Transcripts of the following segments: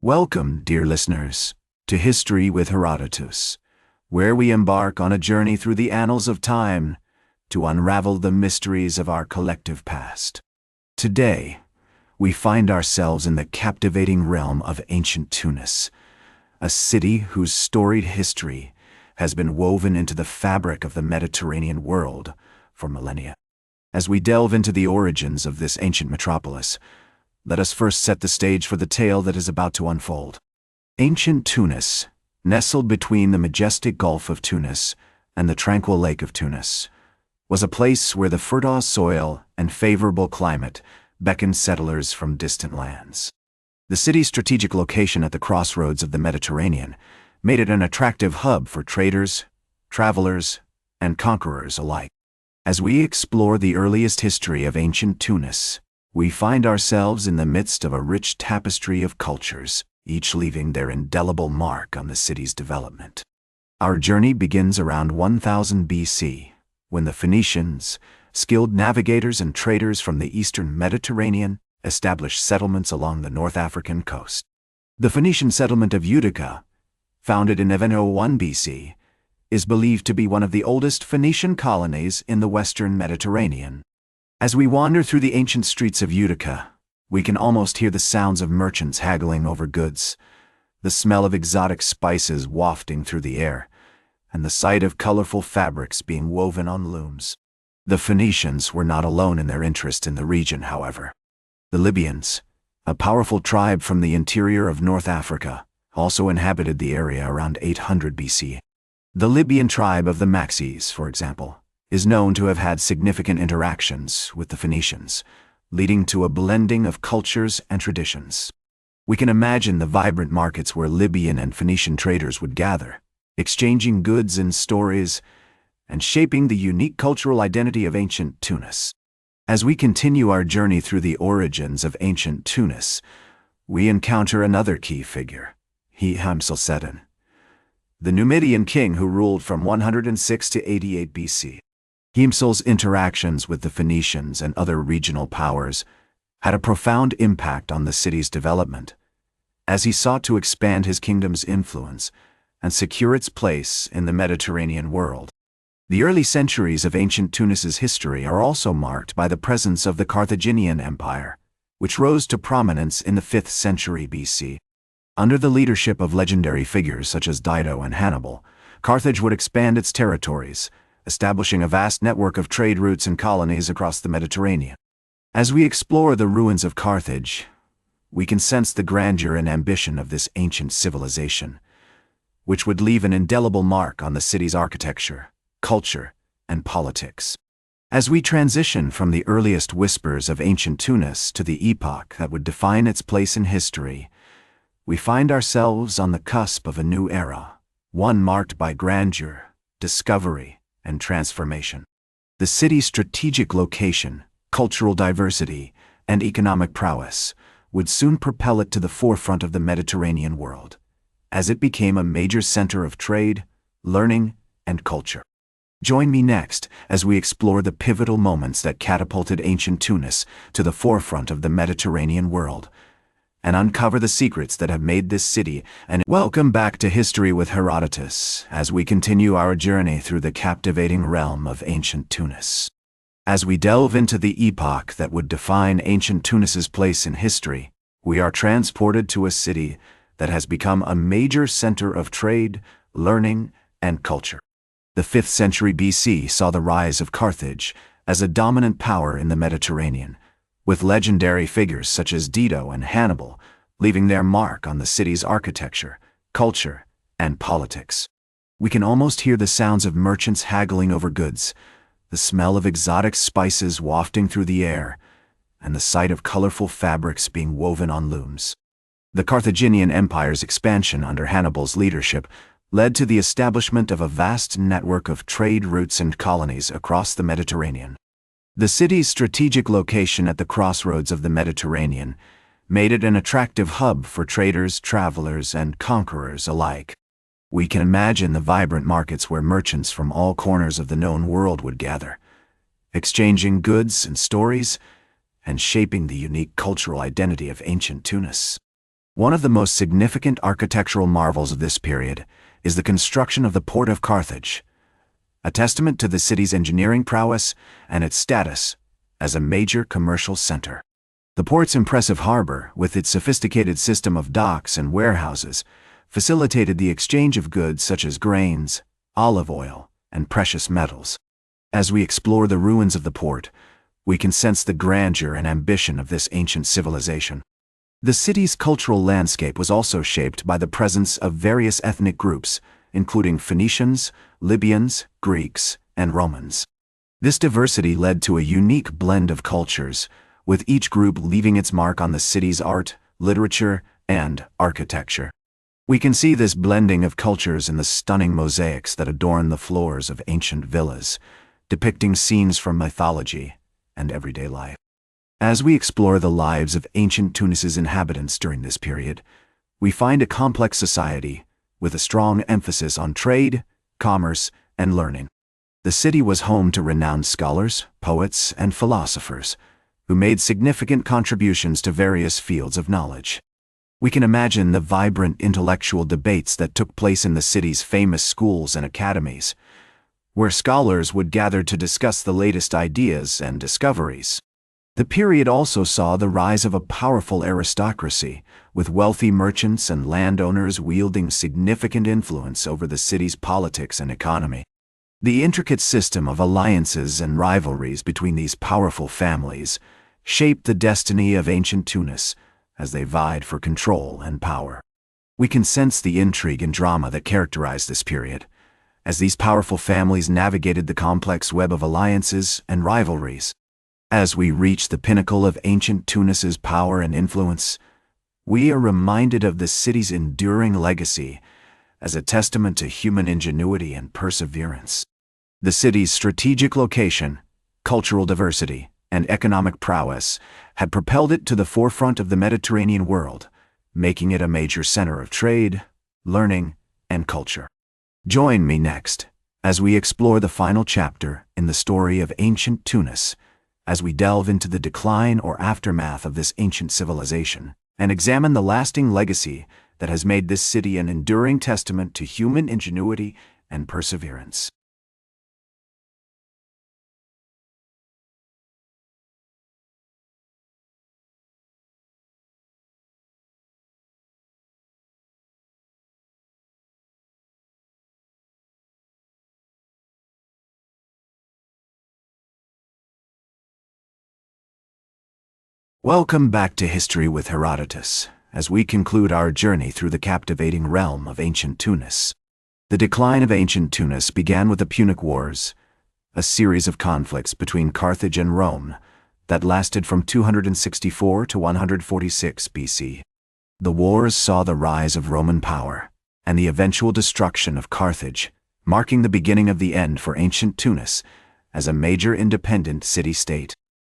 Welcome, dear listeners, to History with Herodotus, where we embark on a journey through the annals of time to unravel the mysteries of our collective past. Today, we find ourselves in the captivating realm of Ancient Tunis, a city whose storied history has been woven into the fabric of the Mediterranean world for millennia. As we delve into the origins of this ancient metropolis, let us first set the stage for the tale that is about to unfold. Ancient Tunis, nestled between the majestic Gulf of Tunis and the tranquil Lake of Tunis, was a place where the fertile soil and favorable climate beckoned settlers from distant lands. The city's strategic location at the crossroads of the Mediterranean made it an attractive hub for traders, travelers, and conquerors alike. As we explore the earliest history of ancient Tunis, we find ourselves in the midst of a rich tapestry of cultures, each leaving their indelible mark on the city's development. Our journey begins around 1000 BC, when the Phoenicians, skilled navigators and traders from the eastern Mediterranean, established settlements along the North African coast. The Phoenician settlement of Utica, founded in 1101 BC, is believed to be one of the oldest Phoenician colonies in the western Mediterranean. As we wander through the ancient streets of Utica, we can almost hear the sounds of merchants haggling over goods, the smell of exotic spices wafting through the air, and the sight of colorful fabrics being woven on looms. The Phoenicians were not alone in their interest in the region, however. The Libyans, a powerful tribe from the interior of North Africa, also inhabited the area around 800 BC. The Libyan tribe of the Maxis, for example, is known to have had significant interactions with the Phoenicians, leading to a blending of cultures and traditions. We can imagine the vibrant markets where Libyan and Phoenician traders would gather, exchanging goods and stories, and shaping the unique cultural identity of ancient Tunis. As we continue our journey through the origins of ancient Tunis, we encounter another key figure, Hamsilsedin, the Numidian king who ruled from 106 to 88 BC. Himsel's interactions with the Phoenicians and other regional powers had a profound impact on the city's development, as he sought to expand his kingdom's influence and secure its place in the Mediterranean world. The early centuries of ancient Tunis's history are also marked by the presence of the Carthaginian Empire, which rose to prominence in the 5th century BC. Under the leadership of legendary figures such as Dido and Hannibal, Carthage would expand its territories, establishing a vast network of trade routes and colonies across the Mediterranean. As we explore the ruins of Carthage, we can sense the grandeur and ambition of this ancient civilization, which would leave an indelible mark on the city's architecture, culture, and politics. As we transition from the earliest whispers of ancient Tunis to the epoch that would define its place in history, we find ourselves on the cusp of a new era, one marked by grandeur, discovery, and transformation. The city's strategic location, cultural diversity, and economic prowess would soon propel it to the forefront of the Mediterranean world, as it became a major center of trade, learning, and culture. Join me next as we explore the pivotal moments that catapulted ancient Tunis to the forefront of the Mediterranean world, and uncover the secrets that have made this city an... Welcome back to History with Herodotus, as we continue our journey through the captivating realm of ancient Tunis. As we delve into the epoch that would define ancient Tunis's place in history, we are transported to a city that has become a major center of trade, learning, and culture. The 5th century BC saw the rise of Carthage as a dominant power in the Mediterranean, with legendary figures such as Dido and Hannibal leaving their mark on the city's architecture, culture, and politics. We can almost hear the sounds of merchants haggling over goods, the smell of exotic spices wafting through the air, and the sight of colorful fabrics being woven on looms. The Carthaginian Empire's expansion under Hannibal's leadership led to the establishment of a vast network of trade routes and colonies across the Mediterranean. The city's strategic location at the crossroads of the Mediterranean made it an attractive hub for traders, travelers, and conquerors alike. We can imagine the vibrant markets where merchants from all corners of the known world would gather, exchanging goods and stories, and shaping the unique cultural identity of ancient Tunis. One of the most significant architectural marvels of this period is the construction of the port of Carthage, a testament to the city's engineering prowess and its status as a major commercial center. The port's impressive harbor, with its sophisticated system of docks and warehouses, facilitated the exchange of goods such as grains, olive oil, and precious metals. As we explore the ruins of the port, we can sense the grandeur and ambition of this ancient civilization. The city's cultural landscape was also shaped by the presence of various ethnic groups, including Phoenicians, Libyans, Greeks, and Romans. This diversity led to a unique blend of cultures, with each group leaving its mark on the city's art, literature, and architecture. We can see this blending of cultures in the stunning mosaics that adorn the floors of ancient villas, depicting scenes from mythology and everyday life. As we explore the lives of ancient Tunis's inhabitants during this period, we find a complex society with a strong emphasis on trade, commerce, and learning. The city was home to renowned scholars, poets, and philosophers who made significant contributions to various fields of knowledge. We can imagine the vibrant intellectual debates that took place in the city's famous schools and academies, where scholars would gather to discuss the latest ideas and discoveries. The period also saw the rise of a powerful aristocracy, with wealthy merchants and landowners wielding significant influence over the city's politics and economy. The intricate system of alliances and rivalries between these powerful families shaped the destiny of ancient Tunis as they vied for control and power. We can sense the intrigue and drama that characterized this period, as these powerful families navigated the complex web of alliances and rivalries. As we reach the pinnacle of ancient Tunis's power and influence, we are reminded of the city's enduring legacy as a testament to human ingenuity and perseverance. The city's strategic location, cultural diversity, and economic prowess had propelled it to the forefront of the Mediterranean world, making it a major center of trade, learning, and culture. Join me next as we explore the final chapter in the story of ancient Tunis, as we delve into the decline or aftermath of this ancient civilization and examine the lasting legacy that has made this city an enduring testament to human ingenuity and perseverance. Welcome back to History with Herodotus, as we conclude our journey through the captivating realm of ancient Tunis. The decline of ancient Tunis began with the Punic Wars, a series of conflicts between Carthage and Rome that lasted from 264 to 146 BC. The wars saw the rise of Roman power and the eventual destruction of Carthage, marking the beginning of the end for ancient Tunis as a major independent city-state.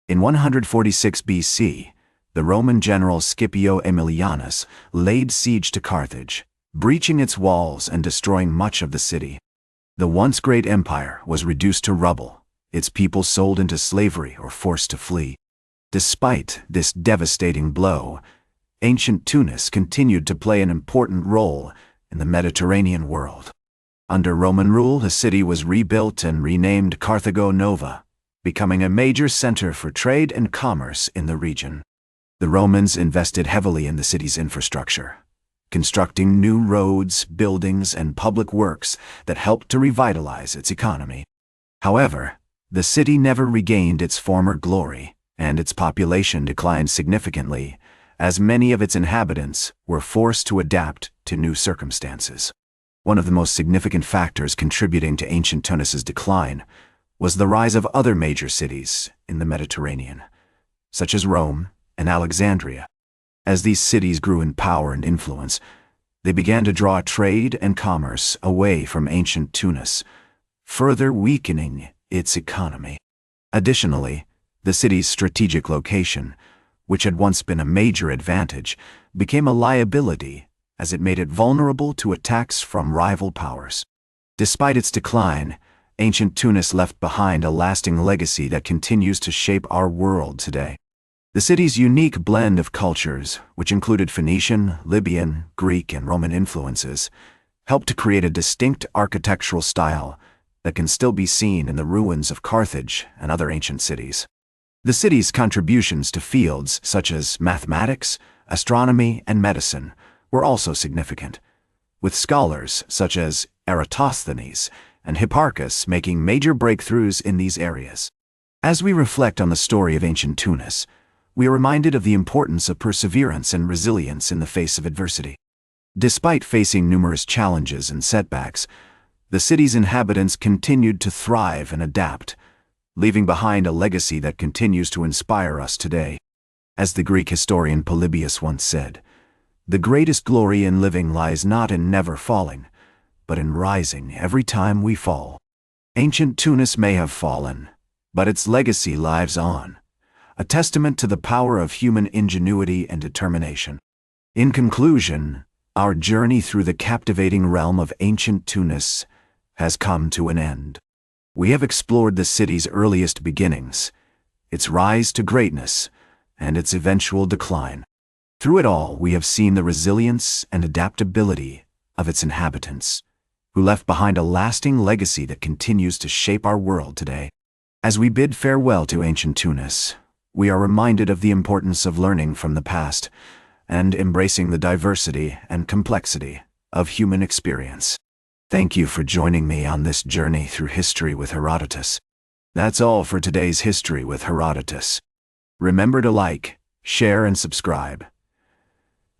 In 146 BC, the Roman general Scipio Aemilianus laid siege to Carthage, breaching its walls and destroying much of the city. The once great empire was reduced to rubble, its people sold into slavery or forced to flee. Despite this devastating blow, ancient Tunis continued to play an important role in the Mediterranean world. Under Roman rule, the city was rebuilt and renamed Carthago Nova, becoming a major center for trade and commerce in the region. The Romans invested heavily in the city's infrastructure, constructing new roads, buildings, and public works that helped to revitalize its economy. However, the city never regained its former glory, and its population declined significantly, as many of its inhabitants were forced to adapt to new circumstances. One of the most significant factors contributing to ancient Tunis's decline was the rise of other major cities in the Mediterranean, such as Rome and Alexandria. As these cities grew in power and influence, they began to draw trade and commerce away from ancient Tunis, further weakening its economy. Additionally, the city's strategic location, which had once been a major advantage, became a liability as it made it vulnerable to attacks from rival powers. Despite its decline, ancient Tunis left behind a lasting legacy that continues to shape our world today. The city's unique blend of cultures, which included Phoenician, Libyan, Greek, and Roman influences, helped to create a distinct architectural style that can still be seen in the ruins of Carthage and other ancient cities. The city's contributions to fields such as mathematics, astronomy, and medicine were also significant, with scholars such as Eratosthenes and Hipparchus making major breakthroughs in these areas. As we reflect on the story of ancient Tunis, we are reminded of the importance of perseverance and resilience in the face of adversity. Despite facing numerous challenges and setbacks, the city's inhabitants continued to thrive and adapt, leaving behind a legacy that continues to inspire us today. As the Greek historian Polybius once said, "The greatest glory in living lies not in never falling, but in rising every time we fall." Ancient Tunis may have fallen, but its legacy lives on, a testament to the power of human ingenuity and determination. In conclusion, our journey through the captivating realm of ancient Tunis has come to an end. We have explored the city's earliest beginnings, its rise to greatness, and its eventual decline. Through it all, we have seen the resilience and adaptability of its inhabitants, who left behind a lasting legacy that continues to shape our world today. As we bid farewell to ancient Tunis, we are reminded of the importance of learning from the past and embracing the diversity and complexity of human experience. Thank you for joining me on this journey through history with Herodotus. That's all for today's History with Herodotus. Remember to like, share, and subscribe.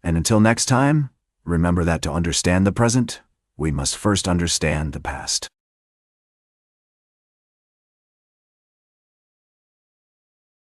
And until next time, remember that to understand the present, we must first understand the past.